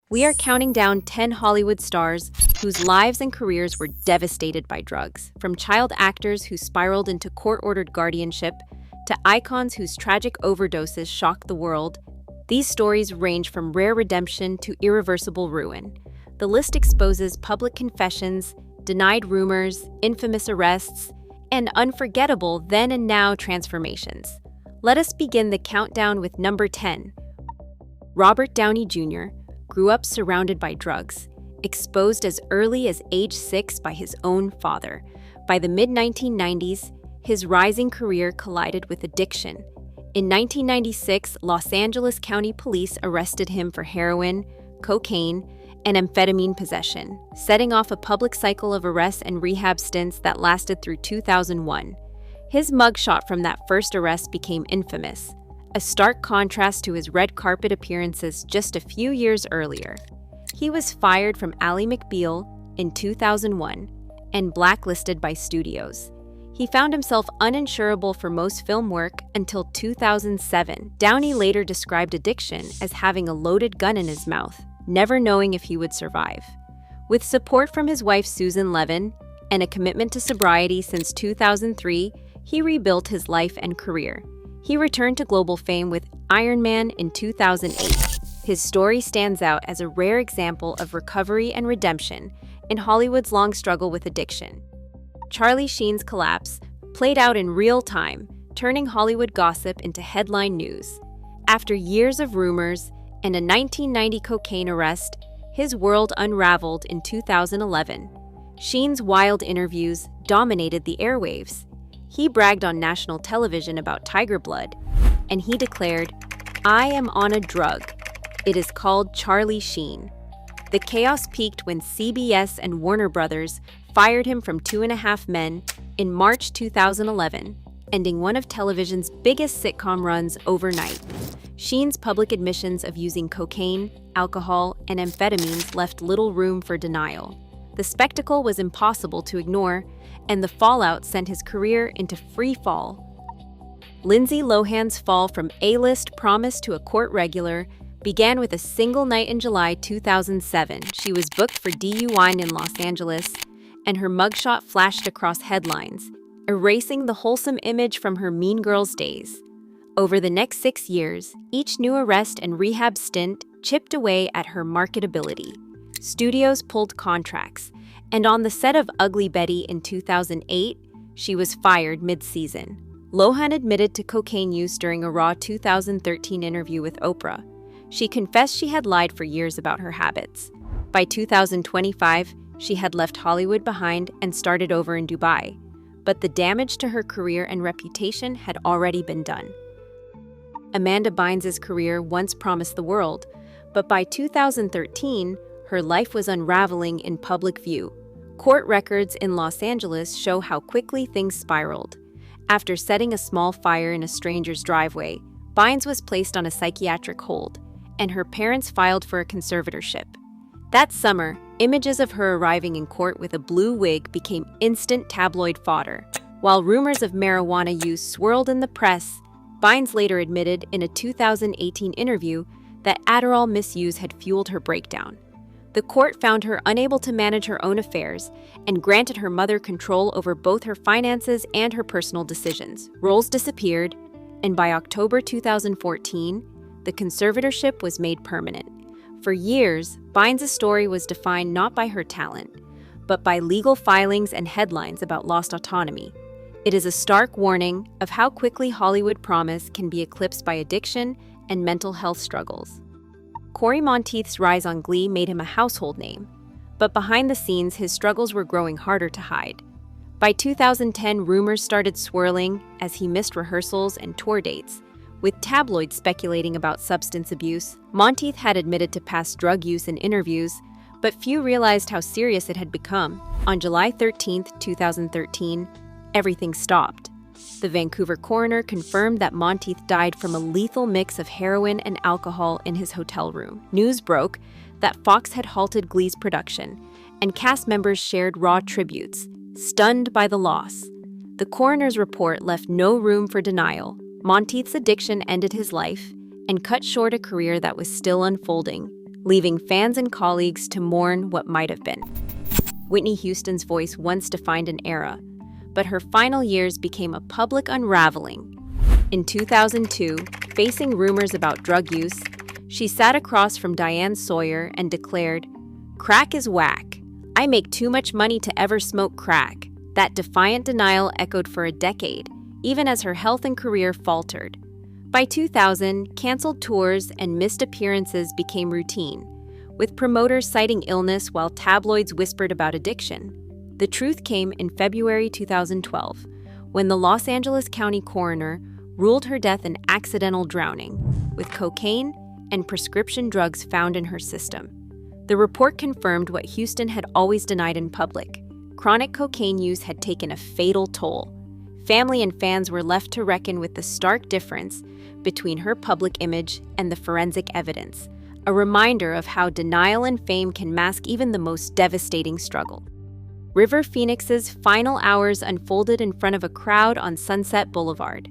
We are counting down 10 Hollywood stars whose lives and careers were devastated by drugs, from child actors who spiraled into court-ordered guardianship to icons whose tragic overdoses shocked the world. These stories range from rare redemption to irreversible ruin. The list exposes public confessions, denied rumors, infamous arrests, and unforgettable then and now transformations. Let us begin the countdown with number 10. Robert Downey Jr. grew up surrounded by drugs, exposed as early as age 6 by his own father. By the mid-1990s, his rising career collided with addiction. In 1996, Los Angeles County Police arrested him for heroin, cocaine, and amphetamine possession, setting off a public cycle of arrests and rehab stints that lasted through 2001. His mugshot from that first arrest became infamous, a stark contrast to his red carpet appearances just a few years earlier. He was fired from Ally McBeal in 2001 and blacklisted by studios. He found himself uninsurable for most film work until 2007. Downey later described addiction as having a loaded gun in his mouth, never knowing if he would survive. With support from his wife Susan Levin and a commitment to sobriety since 2003, he rebuilt his life and career. He returned to global fame with Iron Man in 2008. His story stands out as a rare example of recovery and redemption in Hollywood's long struggle with addiction. Charlie Sheen's collapse played out in real time, turning Hollywood gossip into headline news. After years of rumors and a 1990 cocaine arrest, his world unraveled in 2011. Sheen's wild interviews dominated the airwaves. He bragged on national television about tiger blood, and he declared, "I am on a drug. It is called Charlie Sheen." The chaos peaked when CBS and Warner Brothers fired him from 2.5 Men in March 2011, ending one of television's biggest sitcom runs overnight. Sheen's public admissions of using cocaine, alcohol, and amphetamines left little room for denial. The spectacle was impossible to ignore, and the fallout sent his career into free fall. Lindsay Lohan's fall from A-list promise to a court regular began with a single night in July 2007. She was booked for DUI in Los Angeles, and her mugshot flashed across headlines, erasing the wholesome image from her Mean Girls days. Over the next 6 years, each new arrest and rehab stint chipped away at her marketability. Studios pulled contracts, and on the set of Ugly Betty in 2008, she was fired mid-season. Lohan admitted to cocaine use during a Raw 2013 interview with Oprah. She confessed she had lied for years about her habits. By 2025, she had left Hollywood behind and started over in Dubai. But the damage to her career and reputation had already been done. Amanda Bynes' career once promised the world, but by 2013, her life was unraveling in public view. Court records in Los Angeles show how quickly things spiraled. After setting a small fire in a stranger's driveway, Bynes was placed on a psychiatric hold, and her parents filed for a conservatorship. That summer, images of her arriving in court with a blue wig became instant tabloid fodder. While rumors of marijuana use swirled in the press, Bynes later admitted in a 2018 interview that Adderall misuse had fueled her breakdown. The court found her unable to manage her own affairs and granted her mother control over both her finances and her personal decisions. Roles disappeared, and by October 2014, the conservatorship was made permanent. For years, Bynes' story was defined not by her talent, but by legal filings and headlines about lost autonomy. It is a stark warning of how quickly Hollywood promise can be eclipsed by addiction and mental health struggles. Corey Monteith's rise on Glee made him a household name, but behind the scenes, his struggles were growing harder to hide. By 2010, rumors started swirling as he missed rehearsals and tour dates, with tabloids speculating about substance abuse. Monteith had admitted to past drug use in interviews, but few realized how serious it had become. On July 13, 2013, everything stopped. The Vancouver coroner confirmed that Monteith died from a lethal mix of heroin and alcohol in his hotel room. News broke that Fox had halted Glee's production, and cast members shared raw tributes, stunned by the loss. The coroner's report left no room for denial. Monteith's addiction ended his life and cut short a career that was still unfolding, leaving fans and colleagues to mourn what might have been. Whitney Houston's voice once defined an era, but her final years became a public unraveling. In 2002, facing rumors about drug use, she sat across from Diane Sawyer and declared, "Crack is whack. I make too much money to ever smoke crack." That defiant denial echoed for a decade, even as her health and career faltered. By 2000, canceled tours and missed appearances became routine, with promoters citing illness while tabloids whispered about addiction. The truth came in February 2012, when the Los Angeles County coroner ruled her death an accidental drowning, with cocaine and prescription drugs found in her system. The report confirmed what Houston had always denied in public. Chronic cocaine use had taken a fatal toll. Family and fans were left to reckon with the stark difference between her public image and the forensic evidence, a reminder of how denial and fame can mask even the most devastating struggle. River Phoenix's final hours unfolded in front of a crowd on Sunset Boulevard.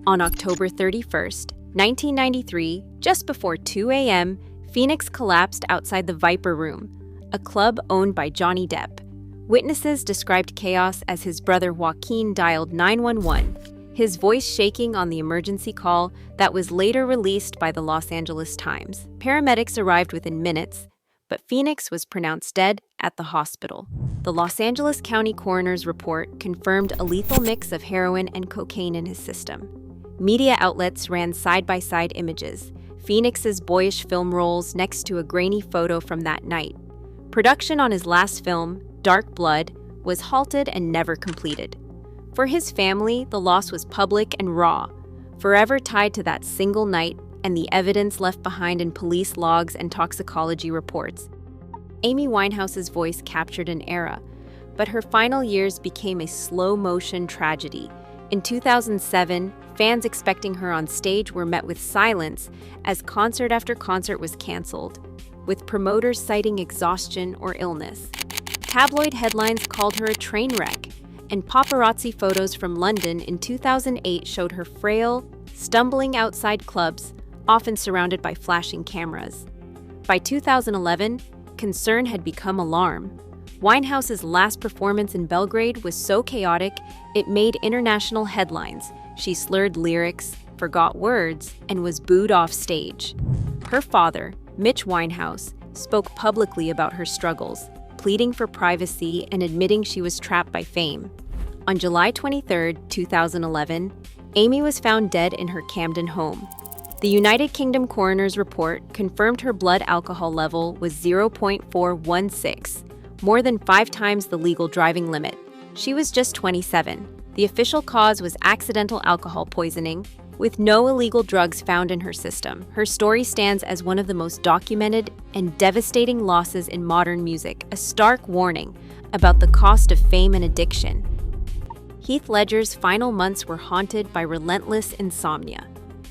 On October 31st, 1993, just before 2 a.m., Phoenix collapsed outside the Viper Room, a club owned by Johnny Depp. Witnesses described chaos as his brother Joaquin dialed 911, his voice shaking on the emergency call that was later released by the Los Angeles Times. Paramedics arrived within minutes, but Phoenix was pronounced dead at the hospital. The Los Angeles County coroner's report confirmed a lethal mix of heroin and cocaine in his system. Media outlets ran side-by-side images, Phoenix's boyish film rolls next to a grainy photo from that night. Production on his last film, Dark Blood, was halted and never completed. For his family, the loss was public and raw, forever tied to that single night and the evidence left behind in police logs and toxicology reports. Amy Winehouse's voice captured an era, but her final years became a slow-motion tragedy. In 2007, fans expecting her on stage were met with silence as concert after concert was canceled, with promoters citing exhaustion or illness. Tabloid headlines called her a train wreck, and paparazzi photos from London in 2008 showed her frail, stumbling outside clubs, often surrounded by flashing cameras. By 2011, concern had become alarm. Winehouse's last performance in Belgrade was so chaotic, it made international headlines. She slurred lyrics, forgot words, and was booed off stage. Her father, Mitch Winehouse, spoke publicly about her struggles, pleading for privacy and admitting she was trapped by fame. On July 23, 2011, Amy was found dead in her Camden home. The United Kingdom coroner's report confirmed her blood alcohol level was 0.416, more than 5 times the legal driving limit. She was just 27. The official cause was accidental alcohol poisoning, with no illegal drugs found in her system. Her story stands as one of the most documented and devastating losses in modern music, a stark warning about the cost of fame and addiction. Heath Ledger's final months were haunted by relentless insomnia.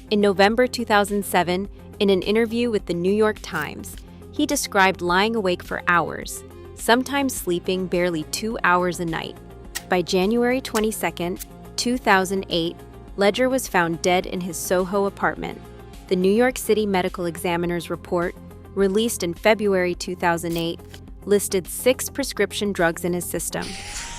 In November 2007, in an interview with the New York Times, he described lying awake for hours, sometimes sleeping barely 2 hours a night. By January 22, 2008, Ledger was found dead in his Soho apartment. The New York City Medical Examiner's report, released in February 2008, listed 6 prescription drugs in his system: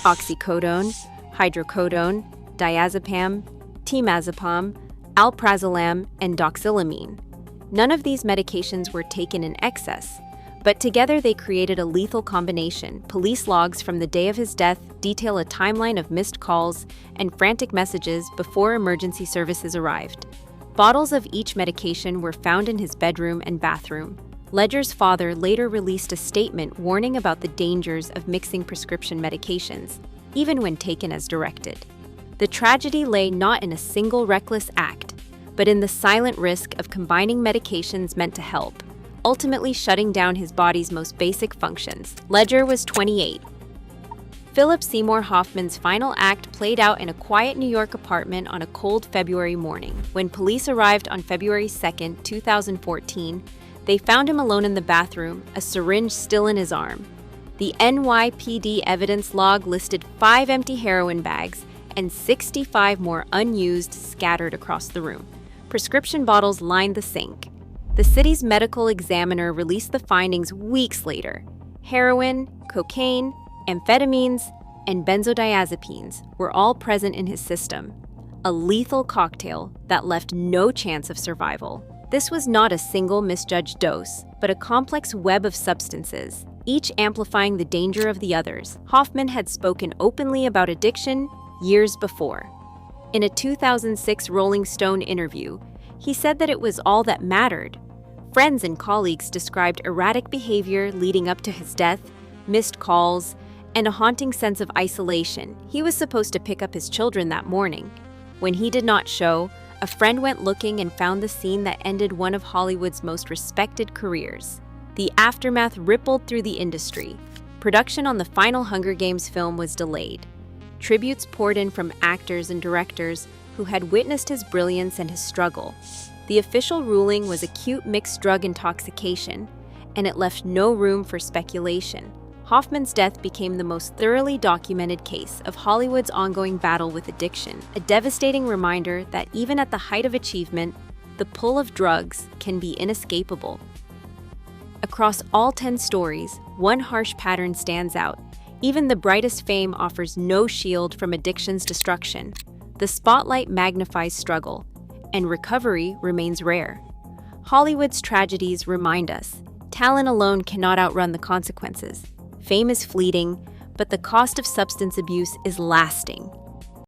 oxycodone, hydrocodone, diazepam, temazepam, alprazolam, and doxylamine. None of these medications were taken in excess, but together they created a lethal combination. Police logs from the day of his death detail a timeline of missed calls and frantic messages before emergency services arrived. Bottles of each medication were found in his bedroom and bathroom. Ledger's father later released a statement warning about the dangers of mixing prescription medications, even when taken as directed. The tragedy lay not in a single reckless act, but in the silent risk of combining medications meant to help, ultimately shutting down his body's most basic functions. Ledger was 28. Philip Seymour Hoffman's final act played out in a quiet New York apartment on a cold February morning. When police arrived on February 2, 2014, they found him alone in the bathroom, a syringe still in his arm. The NYPD evidence log listed 5 empty heroin bags and 65 more unused scattered across the room. Prescription bottles lined the sink. The city's medical examiner released the findings weeks later. Heroin, cocaine, amphetamines, and benzodiazepines were all present in his system, a lethal cocktail that left no chance of survival. This was not a single misjudged dose, but a complex web of substances, each amplifying the danger of the others. Hoffman had spoken openly about addiction years before. In a 2006 Rolling Stone interview, he said that it was all that mattered. Friends and colleagues described erratic behavior leading up to his death, missed calls, and a haunting sense of isolation. He was supposed to pick up his children that morning. When he did not show, a friend went looking and found the scene that ended one of Hollywood's most respected careers. The aftermath rippled through the industry. Production on the final Hunger Games film was delayed. Tributes poured in from actors and directors who had witnessed his brilliance and his struggle. The official ruling was acute mixed drug intoxication, and it left no room for speculation. Hoffman's death became the most thoroughly documented case of Hollywood's ongoing battle with addiction, a devastating reminder that even at the height of achievement, the pull of drugs can be inescapable. Across all 10 stories, one harsh pattern stands out. Even the brightest fame offers no shield from addiction's destruction. The spotlight magnifies struggle, and recovery remains rare. Hollywood's tragedies remind us, talent alone cannot outrun the consequences. Fame is fleeting, but the cost of substance abuse is lasting.